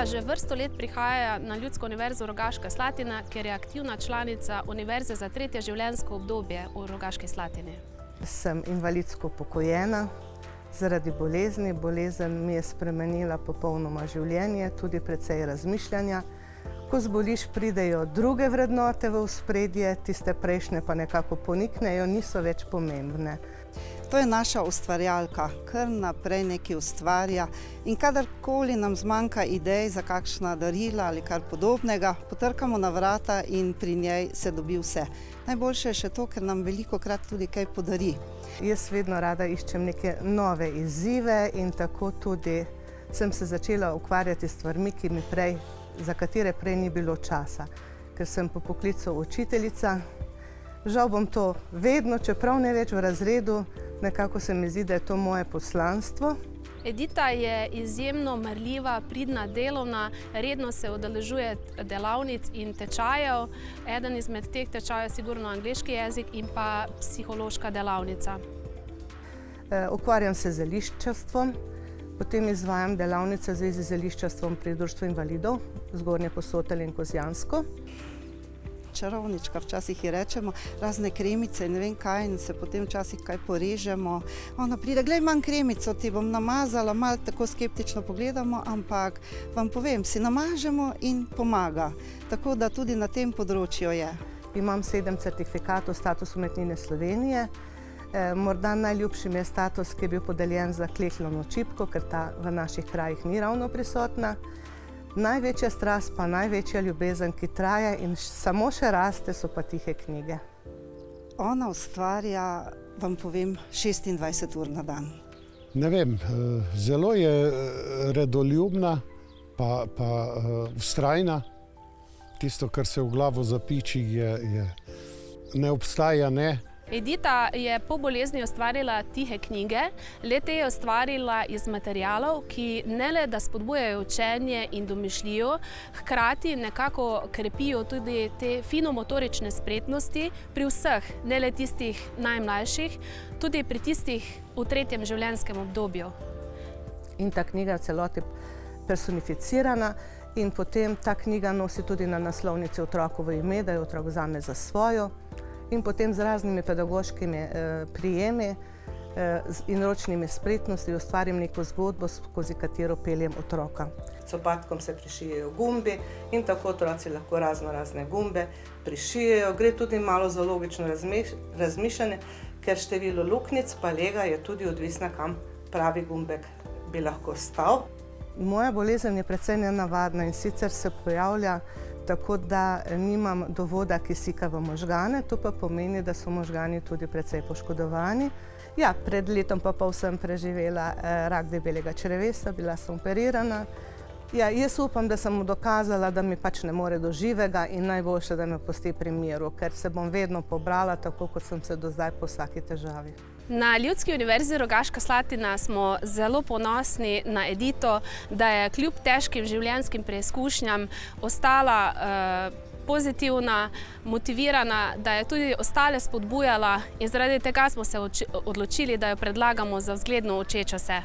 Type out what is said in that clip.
Edita že vrsto let prihaja na Ljudsko univerzo Rogaška Slatina, ker je aktivna članica Univerze za tretje življenjsko obdobje v Rogaški Slatini. Sem invalidsko upokojena zaradi bolezni. Bolezen mi je spremenila popolnoma življenje, tudi precej razmišljanja. Ko zboliš, pridejo druge vrednote v ospredje, tiste prejšnje pa nekako poniknejo, niso več pomembne. To je naša ustvarjalka, kar naprej nekaj ustvarja in kadarkoli nam zmanjka idej za kakšna darila ali kar podobnega, potrkamo na vrata in pri njej se dobi vse. Najboljše je še to, ker nam velikokrat tudi kaj podari. Jaz vedno rada iščem neke nove izzive in tako tudi sem se začela ukvarjati s stvarmi, za katere prej ni bilo časa, ker sem po poklicu učiteljica. Žal bom to vedno, čeprav ne več v razredu, nekako se mi zdi, da je to moje poslanstvo. Edita je izjemno marljiva, pridna, delovna, redno se udeležuje delavnic in tečajev. Eden izmed teh tečajev je sigurno angleški jezik in pa psihološka delavnica. Ukvarjam se z zeliščarstvom, potem izvajam delavnice v zvezi z zeliščarstvom pri Društvu invalidov Zgornje Posotelje in Kozjansko. Čarovnička, včasih ji rečemo, razne kremice in ne vem kaj, in se potem včasih kaj porežemo. Ona pride, glej, imam kremico, ti bom namazala, malo tako skeptično pogledamo, ampak vam povem, si namažemo in pomaga. Tako da tudi na tem področju je. Imam 7 certifikatov status umetnine Slovenije. Morda najljubši mi je status, ki je bil podeljen za klekljano čipko, ker ta v naših krajih ni ravno prisotna. Največja strast pa največja ljubezen, ki traja in samo še raste, so pa tihe knjige. Ona ustvarja, vam povem, 26 ur na dan. Ne vem, zelo je redoljubna, pa vztrajna. Tisto, kar se v glavo zapiči, ne obstaja, ne. Edita je po bolezni ustvarila tihe knjige. Le-te je ustvarila iz materialov, ki ne le da spodbujajo učenje in domišljijo, hkrati nekako krepijo tudi te finomotorične spretnosti pri vseh, ne le tistih najmlajših, tudi pri tistih v tretjem življenjskem obdobju. In ta knjiga je v celoti personificirana in potem ta knjiga nosi tudi na naslovnici otrokovo ime, da jo otrok vzame za svojo. In potem z raznimi pedagoškimi prijemi in ročnimi spretnosti ustvarim neko zgodbo, skozi katero peljem otroka. Copatkom se prišijejo gumbi in tako otroci lahko razne gumbe prišijejo. Gre tudi malo za logično razmišljanje, ker število luknjic pa lega je tudi odvisna, kam pravi gumbek bi lahko stal. Moja bolezen je precej nenavadna in sicer se pojavlja tako, da nimam dovoda kisika v možgane, to pa pomeni, da so možgani tudi precej poškodovani. Ja, pred letom pa pol sem preživela rak debelega črevesa, bila sem operirana. Ja, jaz upam, da sem mu dokazala, da mi pač ne more do živega in najboljše, da me pusti pri miru, ker se bom vedno pobrala, tako kot sem se do zdaj po vsaki težavi. Na Ljudski univerzi Rogaška Slatina smo zelo ponosni na Edito, da je kljub težkim življenjskim preizkušnjam ostala pozitivna, motivirana, da je tudi ostale spodbujala in zaradi tega smo se odločili, da jo predlagamo za vzgledno učečo se.